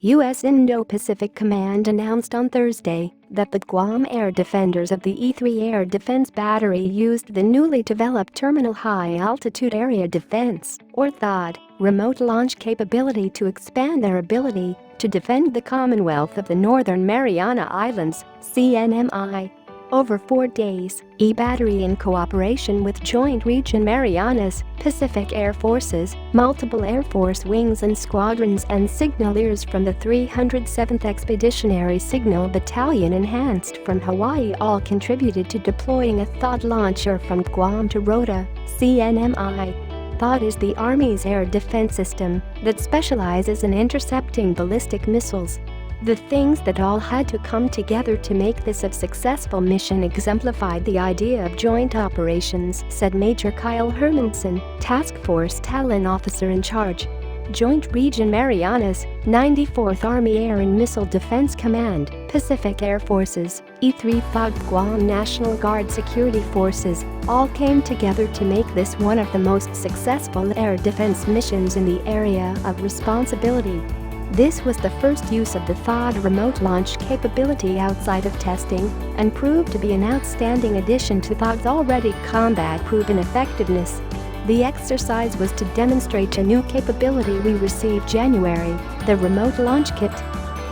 U.S. Indo-Pacific Command announced on Thursday that the Guam air defenders of the E-3 Air Defense Battery used the newly developed Terminal High Altitude Area Defense, or THAAD, remote launch capability to expand their ability to defend the Commonwealth of the Northern Mariana Islands, CNMI. Over 4 days, E-Battery in cooperation with Joint Region Marianas, Pacific Air Forces, multiple Air Force wings and squadrons and signalers from the 307th Expeditionary Signal Battalion enhanced from Hawaii all contributed to deploying a THAAD launcher from Guam to Rota, CNMI. THAAD is the Army's air defense system that specializes in intercepting ballistic missiles. The things that all had to come together to make this a successful mission exemplified the idea of joint operations, said Major Kyle Hermanson, Task Force Talon Officer in charge. Joint Region Marianas, 94th Army Air and Missile Defense Command, Pacific Air Forces, E-3 THAAD, Guam National Guard Security Forces, all came together to make this one of the most successful air defense missions in the area of responsibility. This was the first use of the THAAD remote launch capability outside of testing and proved to be an outstanding addition to THAAD's already combat-proven effectiveness. The exercise was to demonstrate a new capability we received January, the remote launch kit.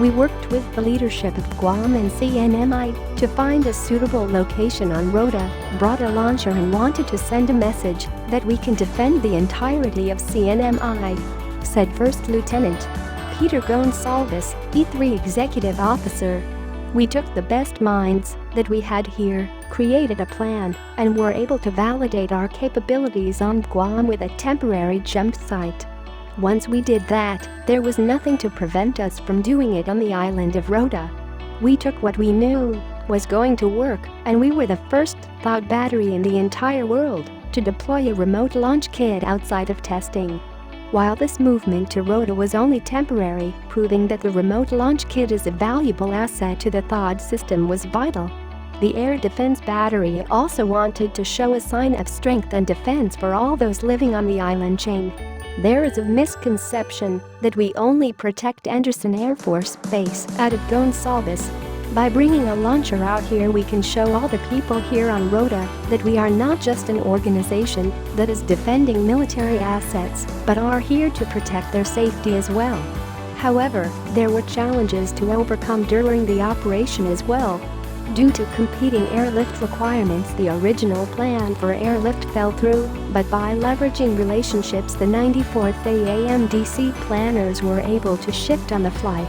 We worked with the leadership of Guam and CNMI to find a suitable location on Rota, brought a launcher and wanted to send a message that we can defend the entirety of CNMI, said First Lieutenant Peter Gonsalves, E-3 Executive Officer. We took the best minds that we had here, created a plan, and were able to validate our capabilities on Guam with a temporary jump site. Once we did that, there was nothing to prevent us from doing it on the island of Rota. We took what we knew was going to work, and we were the first THAAD battery in the entire world to deploy a remote launch kit outside of testing. While this movement to Rota was only temporary, proving that the remote launch kit is a valuable asset to the THAAD system was vital. The air defense battery also wanted to show a sign of strength and defense for all those living on the island chain. There is a misconception that we only protect Andersen Air Force Base, added Gonsalves. By bringing a launcher out here, we can show all the people here on Rota that we are not just an organization that is defending military assets, but are here to protect their safety as well. However, there were challenges to overcome during the operation as well. Due to competing airlift requirements, the original plan for airlift fell through, but by leveraging relationships, the 94th AAMDC planners were able to shift on the fly.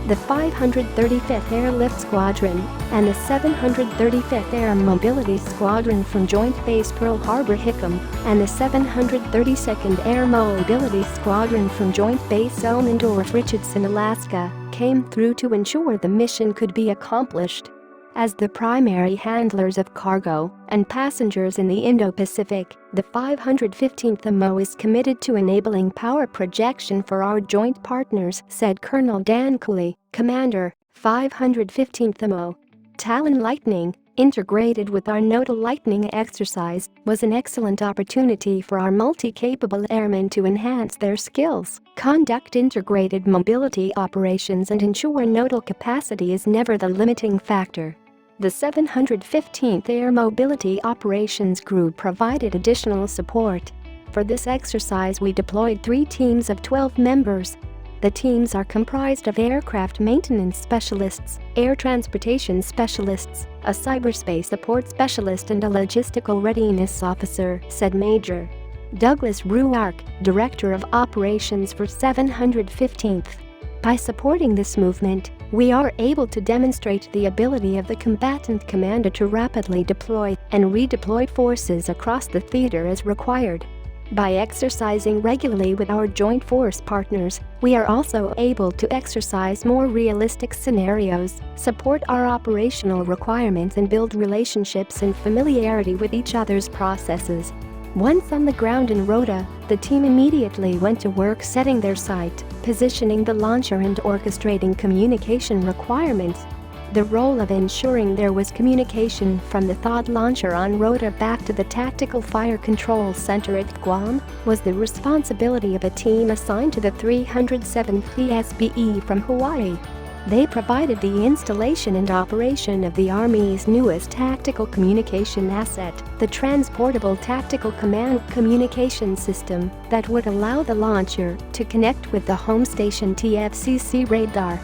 The 535th Airlift Squadron and the 735th Air Mobility Squadron from Joint Base Pearl Harbor Hickam and the 732nd Air Mobility Squadron from Joint Base Elmendorf-Richardson, Alaska, came through to ensure the mission could be accomplished. As the primary handlers of cargo and passengers in the Indo-Pacific, the 515th MO is committed to enabling power projection for our joint partners, said Colonel Dan Cooley, Commander, 515th MO. Talon Lightning, integrated with our Nodal Lightning exercise, was an excellent opportunity for our multi-capable airmen to enhance their skills, conduct integrated mobility operations and ensure nodal capacity is never the limiting factor. The 715th Air Mobility Operations Group provided additional support. For this exercise, we deployed 3 teams of 12 members. The teams are comprised of aircraft maintenance specialists, air transportation specialists, a cyberspace support specialist and a logistical readiness officer, said Major Douglas Ruark, Director of Operations for 715th. By supporting this movement, we are able to demonstrate the ability of the combatant commander to rapidly deploy and redeploy forces across the theater as required. By exercising regularly with our joint force partners, we are also able to exercise more realistic scenarios, support our operational requirements and build relationships and familiarity with each other's processes. Once on the ground in Rota, the team immediately went to work setting their sight, positioning the launcher and orchestrating communication requirements. The role of ensuring there was communication from the THAAD launcher en route back to the Tactical Fire Control Center at Guam was the responsibility of a team assigned to the 307th TSBE from Hawaii. They provided the installation and operation of the Army's newest tactical communication asset, the Transportable Tactical Command Communication System, that would allow the launcher to connect with the home station TFCC radar.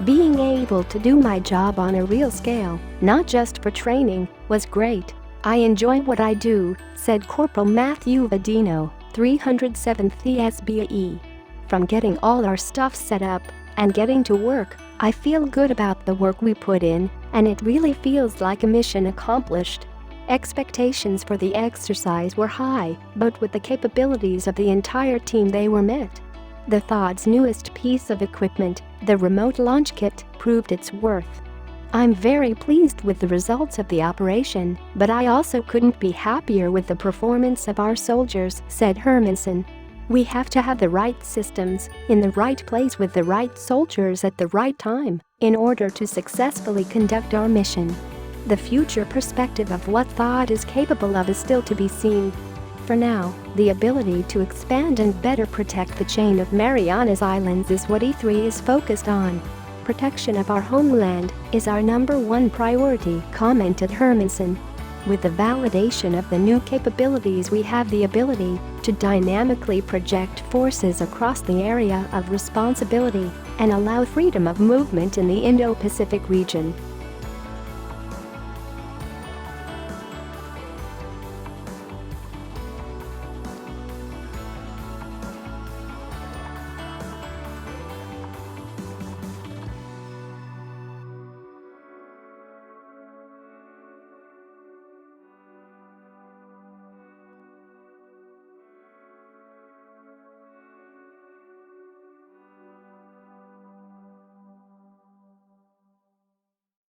Being able to do my job on a real scale, not just for training, was great. I enjoy what I do, said Corporal Matthew Vadino, 307th TSBE. From getting all our stuff set up and getting to work, I feel good about the work we put in, and it really feels like a mission accomplished. Expectations for the exercise were high, but with the capabilities of the entire team they were met. The THAAD's newest piece of equipment, the remote launch kit, proved its worth. I'm very pleased with the results of the operation, but I also couldn't be happier with the performance of our soldiers, said Hermanson. We have to have the right systems, in the right place with the right soldiers at the right time, in order to successfully conduct our mission. The future perspective of what THAAD is capable of is still to be seen. For now, the ability to expand and better protect the chain of Marianas Islands is what E3 is focused on. Protection of our homeland is our #1 priority, commented Hermanson. With the validation of the new capabilities, we have the ability to dynamically project forces across the area of responsibility and allow freedom of movement in the Indo-Pacific region.